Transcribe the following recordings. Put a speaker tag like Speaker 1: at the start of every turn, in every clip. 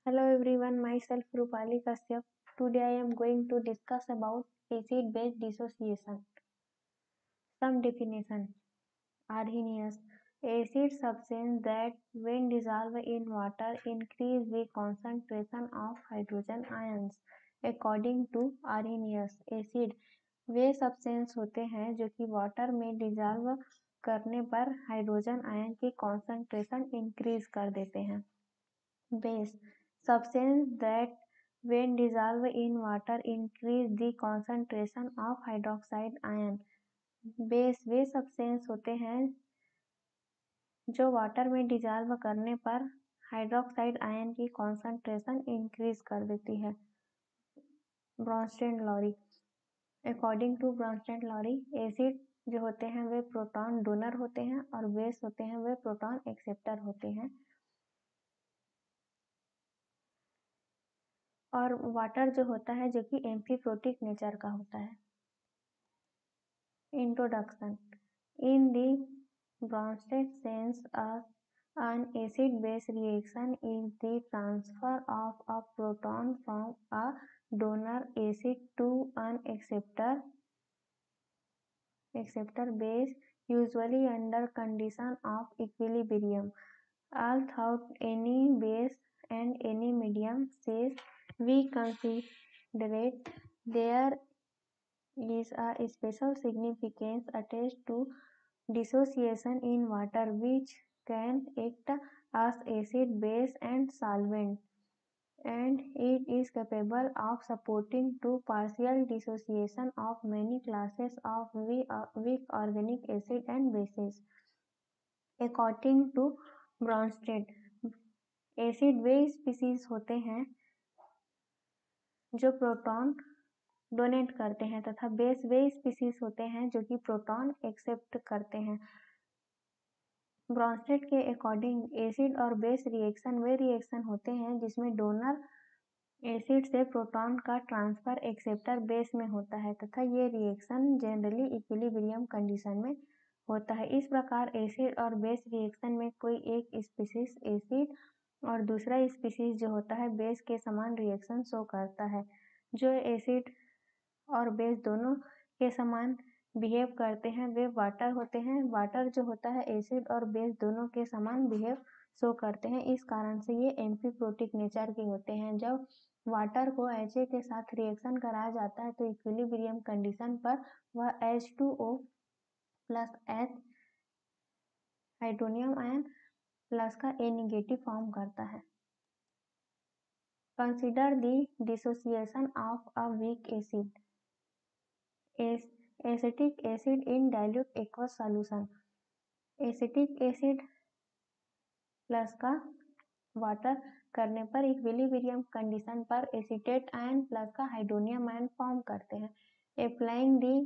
Speaker 1: Hello everyone, myself Rupali Kashyap. Today I am going to discuss about acid-base dissociation. Some definition. Arrhenius. Acid substance that when dissolved in water increase the concentration of hydrogen ions. According to Arrhenius, acid way substance होते हैं जो कि water में dissolve करने पर hydrogen ion की concentration increase कर देते हैं. Base substance that when dissolved in water increase the concentration of hydroxide ion. Base वे सब्सटेंस होते हैं जो वाटर में डिजॉल्व करने पर हाइड्रोक्साइड आयन की कॉन्सेंट्रेशन इंक्रीज कर देती है. Bronsted Lowry. According to Bronsted Lowry, acid जो होते हैं वे प्रोटॉन डोनर होते हैं और बेस होते हैं वे प्रोटॉन एक्सेप्टर होते हैं. और वाटर जो होता है जो कि एम्फीप्रोटिक नेचर का होता है. Introduction. In the Brønsted sense an acid-base reaction is the transfer of a proton from a donor acid to an acceptor base, usually under condition of equilibrium. Although any base and any medium says we considerate there is a special significance attached to dissociation in water which can act as acid, base and solvent, and it is capable of supporting to partial dissociation of many classes of weak organic acid and bases. According to Brønsted, acid way species होते हैं जो proton donate करते हैं तथा base वे species होते हैं जो कि प्रोटॉन एक्सेप्ट करते हैं. ब्रॉन्स्टेड के अकॉर्डिंग एसिड और बेस रिएक्शन वे रिएक्शन होते हैं जिसमें डोनर एसिड से प्रोटॉन का ट्रांसफर एक्सेप्टर बेस में होता है तथा ये रिएक्शन जनरली इक्विलिब्रियम कंडीशन में होता है. इस प्रकार एसिड और बेस रिएक्शन में कोई एक स्पीसीज एसिड और दूसरा स्पीसीज जो होता है बेस के समान रिएक्शन शो करता है. जो एसिड और बेस दोनों के समान बिहेव करते हैं वे वाटर होते हैं. वाटर जो होता है एसिड और बेस दोनों के समान बिहेव शो करते हैं. इस कारण से ये एम्फीप्रोटिक नेचर के होते हैं. जब वाटर को HA के साथ रिएक्शन कराया जाता है तो इक्विलिब्रियम कंडीशन पर वह H2O plus H hydronium ion plus का A नेगेटिव फॉर्म करता है. Consider the dissociation of a weak acid. Acetic acid in dilute aqueous solution. Acetic acid plus का वाटर करने पर इक्विलिब्रियम कंडीशन पर एसीटेट आयन प्लस का hydronium ion form करते हैं. Applying the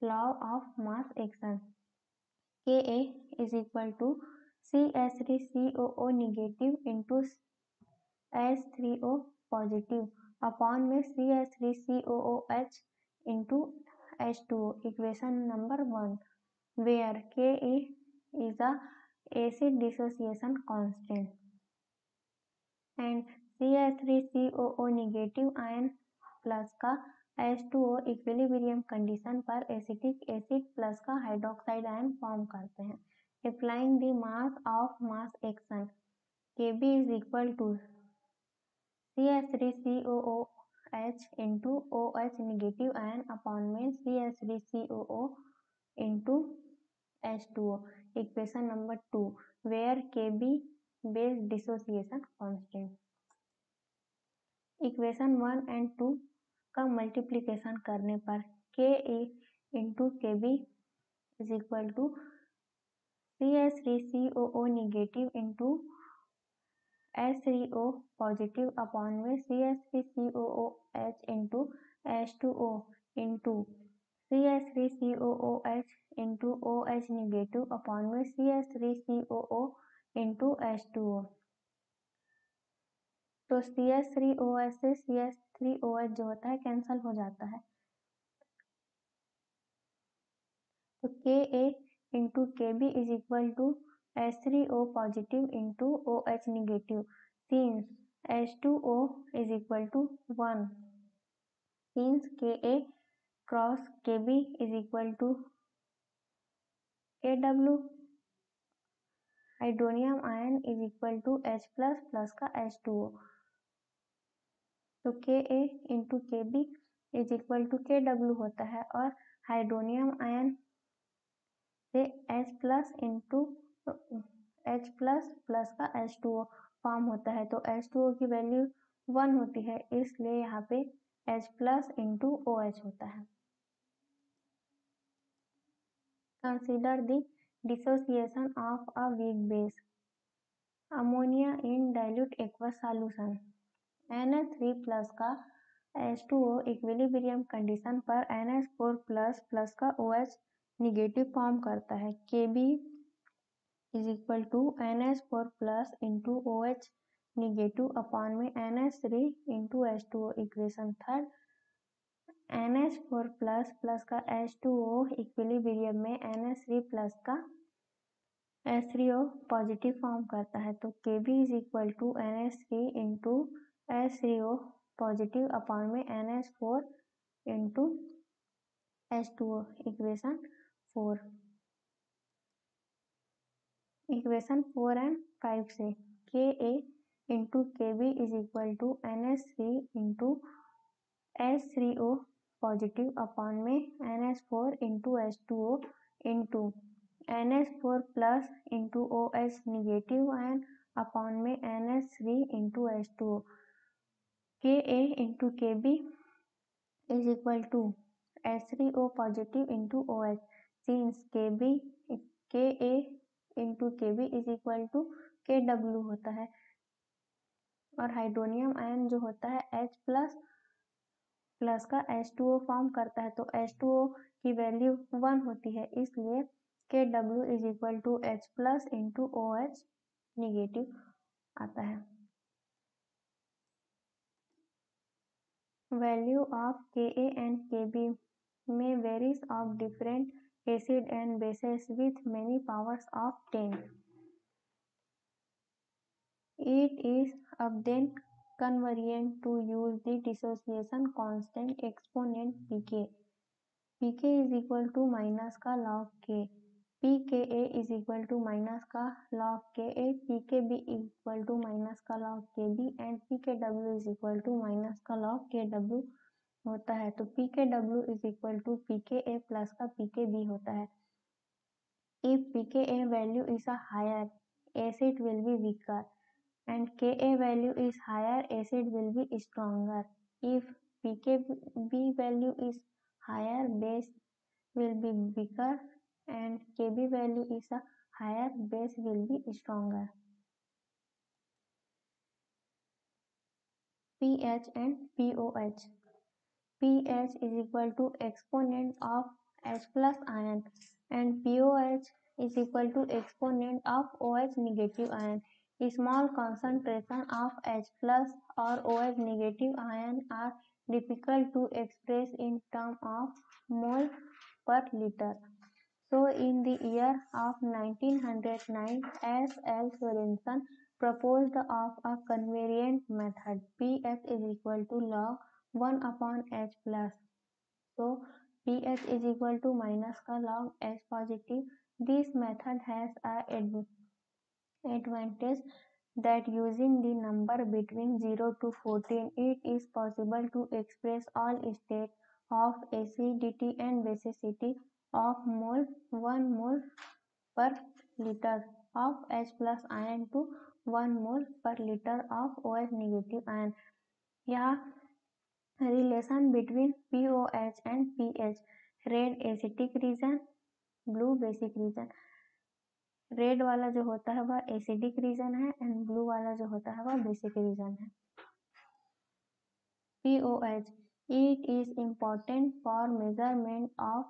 Speaker 1: law of mass action. Ka is equal to CH3COO negative into H3O positive upon में CH3COOH into H2O. Equation number 1 where Ka is a acid dissociation constant and CH3COO negative ion plus का H2O equilibrium condition पर acetic acid plus का hydroxide ion form करते हैं. Applying the mass of mass action. Kb is equal to CH3COOH into OH negative ion upon में CH3COO into H2O. Equation number 2 where Kb base dissociation constant. Equation 1 and 2 का multiplication करने पर Ka into Kb is equal to CH3COO negative into H3O positive upon में CH3COOH into H2O into CH3COOH into OH negative upon में CH3COO into H2O. तो CH3OH से CH3OH जो होता है कैंसल हो जाता है. तो Ka into Kb is equal to H3O positive into OH negative. Since H2O is equal to 1 since Ka cross Kb is equal to Kw. Hydronium ion is equal to H plus का H2O, तो Ka into Kb is equal to Kw होता है और hydronium ion से H plus into H plus का H2O form होता है, तो H2O की वैल्यू 1 होती है, इसलिए यहाँ पे H प्लस इंटू OH होता है। Consider the dissociation of a weak base ammonia in dilute aqueous solution. NH3 plus का H2O इक्विलिब्रियम कंडीशन पर NH4 प्लस का OH निगेटिव फॉर्म करता है। Kb is equal to NH4 plus into OH negative upon में NH3 into H2O। Equation third, NH4 plus का H2O equilibrium में NH3 plus का H3O positive form करता है, तो Kb is equal to NH3 into H3O positive upon में NH4 into H2O। Equation 4 and 5 से Ka into Kb is equal to NH3 into H3O positive upon में NH4 into H2O into NH4 plus into OH negative ion upon में NH3 into H2O। Ka into Kb is equal to H3O positive into OH since Ka into Kb is equal to Kw होता है और hydronium ion जो होता है H plus का H2O form करता है, तो H2O की वैल्यू 1 होती है, इसलिए Kw is equal to H plus into OH negative आता है। Value of Ka and Kb में varies of different acid and bases with many powers of 10. It is then convenient to use the dissociation constant exponent pK. pK is equal to minus का log K, pKa is equal to minus का log Ka, pKb equal to minus का log Kb and pKw is equal to minus का log Kw होता है, तो pKw is equal to pKa plus का pKb होता है। If pKa value is a higher, acid will be weaker, and Ka value is higher, acid will be stronger. If pKb value is higher, base will be weaker, and Kb value is a higher, base will be stronger. pH and pOH. pH is equal to exponent of H plus ion and pOH is equal to exponent of OH negative ion. Small concentration of H plus or OH negative ion are difficult to express in terms of mole per liter. So in the year of 1909, S. L. Sorensen proposed of a convenient method. pH is equal to log 1 upon H plus. So pH is equal to minus का log H positive. This method has a advantage that using the number between 0 to 14, it is possible to express all states of acidity and basicity of 1 mole per liter of H plus ion to 1 mole per liter of OH negative ion. यहाँ relation between pOH and pH, red acetic region, blue basic region. Red वाला जो होता है वह acidic region है and blue वाला जो होता है वह बेसिक रीजन है। pOH, it is important for measurement of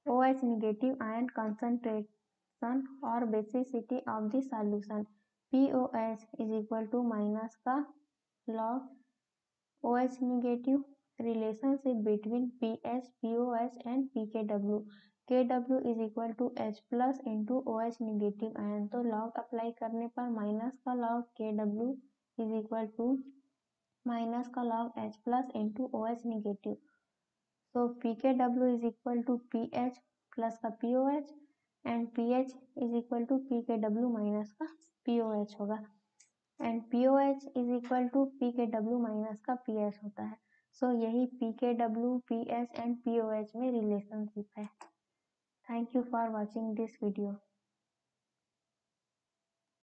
Speaker 1: OH negative ion concentration or basicity of the solution. pOH is equal to minus का log OH negative, relationship between pH, pOH and pKw. Kw is equal to H plus into OH negative ion, तो log apply करने पर minus का log Kw is equal to minus का log H plus into OH negative. So pKw is equal to pH plus का POH and pH is equal to pKw minus का POH होगा and POH is equal to pKw minus का pH होता है। So यही pKw, pH and POH में relationship है। Thank you for watching this video.